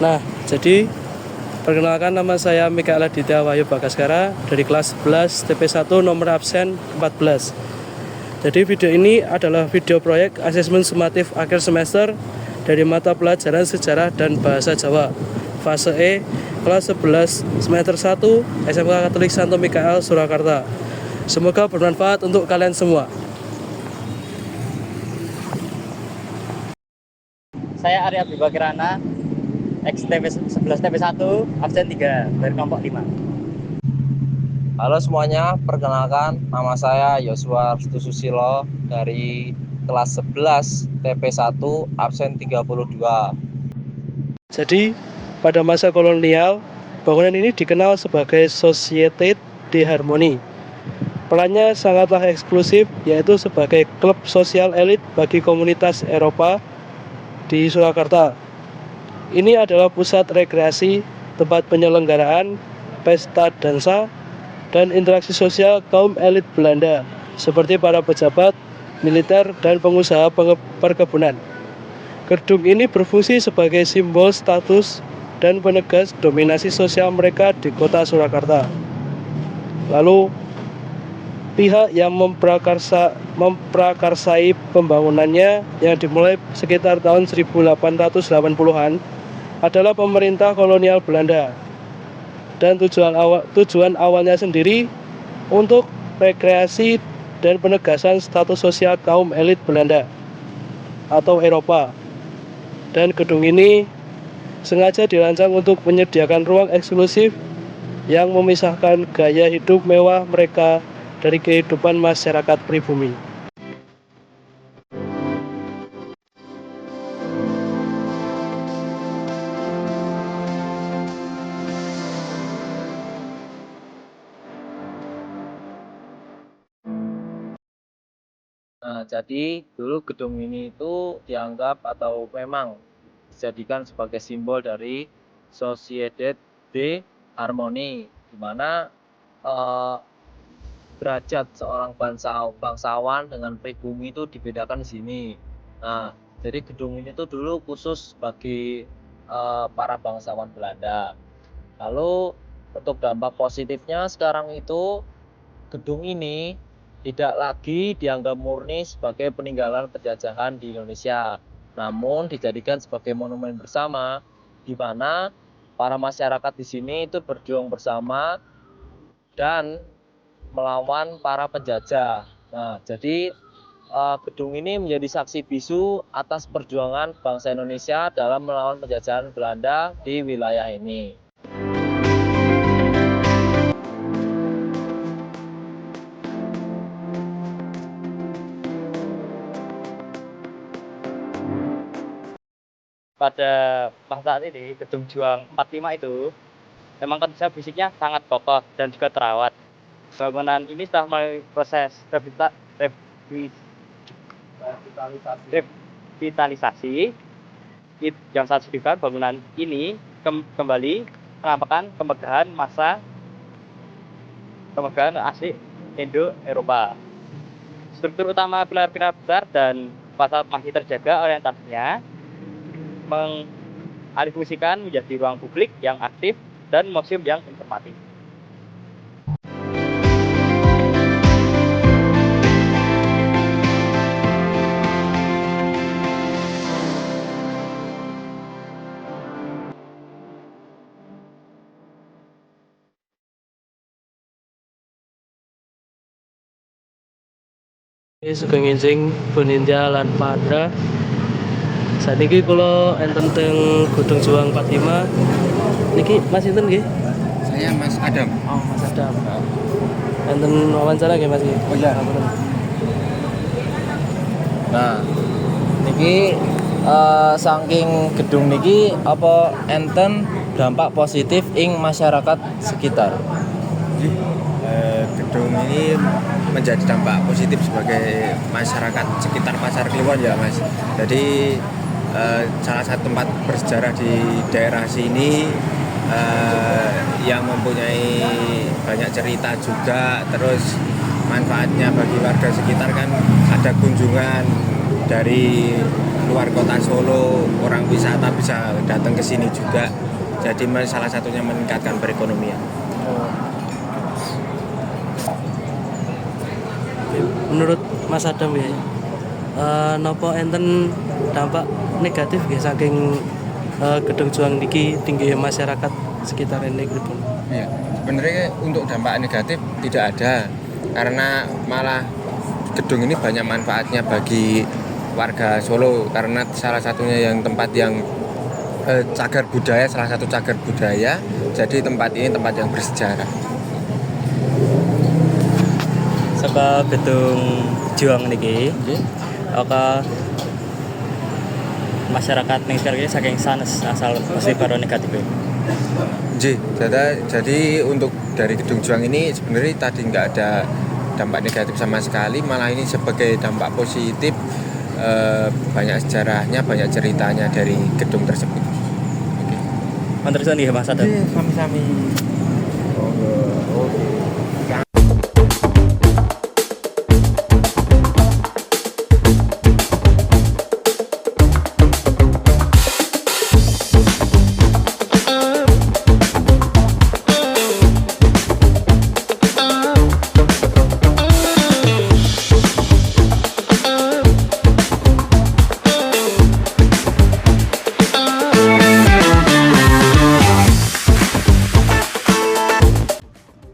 Nah, jadi perkenalkan, nama saya Mikael Aditya Wahyu Bagaskara dari kelas 11 TP1 nomor absen 14. Jadi video ini adalah video proyek asesmen sumatif akhir semester dari mata pelajaran Sejarah dan Bahasa Jawa fase E kelas 11 semester 1 SMK Katolik Santo Mikael Surakarta. Semoga bermanfaat untuk kalian semua. Saya Arya Bima Kirana, ex-11 TP1, absen 3 dari kelompok 5. Halo semuanya, perkenalkan nama saya Yosua Susilo dari kelas 11 TP1 absen 32. Jadi, pada masa kolonial, bangunan ini dikenal sebagai Société de Harmonie. Perannya sangatlah eksklusif, yaitu sebagai klub sosial elit bagi komunitas Eropa di Surakarta. Ini adalah pusat rekreasi, tempat penyelenggaraan, pesta dansa, dan interaksi sosial kaum elit Belanda, seperti para pejabat, militer, dan pengusaha perkebunan. Gedung ini berfungsi sebagai simbol status dan penegas dominasi sosial mereka di kota Surakarta. Lalu, pihak yang memprakarsai pembangunannya yang dimulai sekitar tahun 1880-an adalah pemerintah kolonial Belanda. Dan tujuan awalnya sendiri untuk rekreasi dan penegasan status sosial kaum elit Belanda atau Eropa. Dan gedung ini sengaja dirancang untuk menyediakan ruang eksklusif yang memisahkan gaya hidup mewah mereka dari kehidupan masyarakat pribumi. Nah, jadi dulu gedung ini itu dianggap atau memang dijadikan sebagai simbol dari Société de Harmonie, di mana eh, derajat seorang bangsawan dengan pribumi itu dibedakan di sini. Nah, jadi gedung ini tuh dulu khusus bagi para bangsawan Belanda. Lalu untuk dampak positifnya sekarang itu gedung ini tidak lagi dianggap murni sebagai peninggalan penjajahan di Indonesia, namun dijadikan sebagai monumen bersama di mana para masyarakat di sini itu berjuang bersama dan melawan para penjajah. Nah, jadi gedung ini menjadi saksi bisu atas perjuangan bangsa Indonesia dalam melawan penjajahan Belanda di wilayah ini. Pada saat ini, Gedung Juang 45 itu memang kondisi fisiknya sangat kokoh dan juga terawat. Bangunan ini setelah melalui proses revitalisasi yang sangat signifikan. Bangunan ini kembali menampakkan kemegahan asli Indo-Eropa. Struktur utama pilar-pilar besar dan fasad masih terjaga orientasinya, mengalihfungsikan menjadi ruang publik yang aktif dan museum yang informatif. Ini sugeng enjing Bunindia lan Padra. Saniki kula enten teng Gedung Juang 45. Niki Mas sinten nggih? Saya Mas Adam. Oh, Mas Adam. Enten wawancara nggih Mas? Oh iya. Nah, niki saking gedung niki apa enten dampak positif ing masyarakat sekitar. Gedung ini menjadi dampak positif sebagai masyarakat sekitar Pasar Kliwon ya Mas. Jadi salah satu tempat bersejarah di daerah sini yang mempunyai banyak cerita juga, terus manfaatnya bagi warga sekitar kan ada kunjungan dari luar kota Solo, orang wisata bisa datang ke sini juga. Jadi salah satunya meningkatkan perekonomian. Menurut Mas Adam ya, nopo enten dampak negatif ya saking Gedung Juang niki tinggi masyarakat sekitar ini gitu. Ya, sebenarnya untuk dampak negatif tidak ada, karena malah gedung ini banyak manfaatnya bagi warga Solo, karena salah satunya yang tempat yang cagar budaya, salah satu cagar budaya. Jadi tempat ini tempat yang bersejarah. Saka Gedung Juang niki, oke masyarakat ning sekarang ini saking sanes asal mesti baru negatif. Jadi untuk dari Gedung Juang ini sebenarnya tadi nggak ada dampak negatif sama sekali, malah ini sebagai dampak positif, banyak sejarahnya, banyak ceritanya dari gedung tersebut. Mantur suwun nggih Mas Adam. Sami-sami.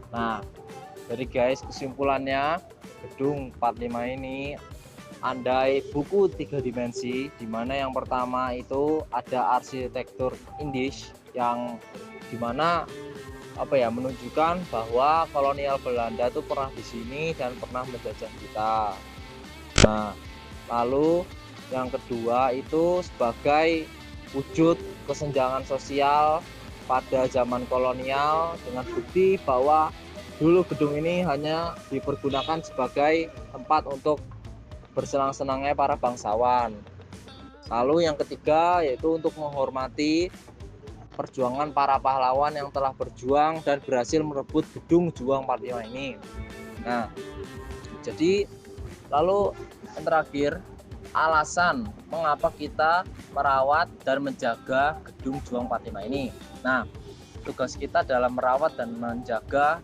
Nah, jadi guys, kesimpulannya gedung 45 ini andai buku 3 dimensi, di mana yang pertama itu ada arsitektur Indisch yang dimana menunjukkan bahwa kolonial Belanda itu pernah di sini dan pernah menjajah kita. Nah, lalu yang kedua itu sebagai wujud kesenjangan sosial pada zaman kolonial, dengan bukti bahwa dulu gedung ini hanya dipergunakan sebagai tempat untuk bersenang-senangnya para bangsawan. Lalu yang ketiga yaitu untuk menghormati perjuangan para pahlawan yang telah berjuang dan berhasil merebut Gedung Juang 45 ini. Nah, jadi lalu yang terakhir, alasan mengapa kita merawat dan menjaga Gedung Juang 45 ini. Nah, tugas kita dalam merawat dan menjaga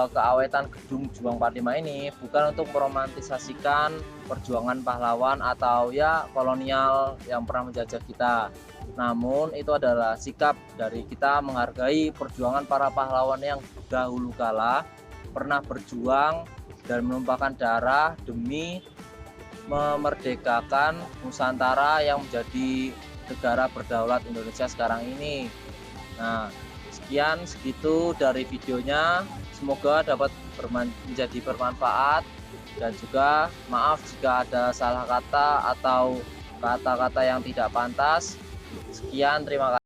keawetan Gedung Juang 45 ini bukan untuk meromantisasikan perjuangan pahlawan atau kolonial yang pernah menjajah kita. Namun itu adalah sikap dari kita menghargai perjuangan para pahlawan yang dahulu kala pernah berjuang dan menumpahkan darah demi memerdekakan Nusantara yang menjadi negara berdaulat Indonesia sekarang ini. Nah, segitu dari videonya. Semoga dapat menjadi bermanfaat, dan juga maaf jika ada salah kata atau kata-kata yang tidak pantas. Sekian, terima kasih.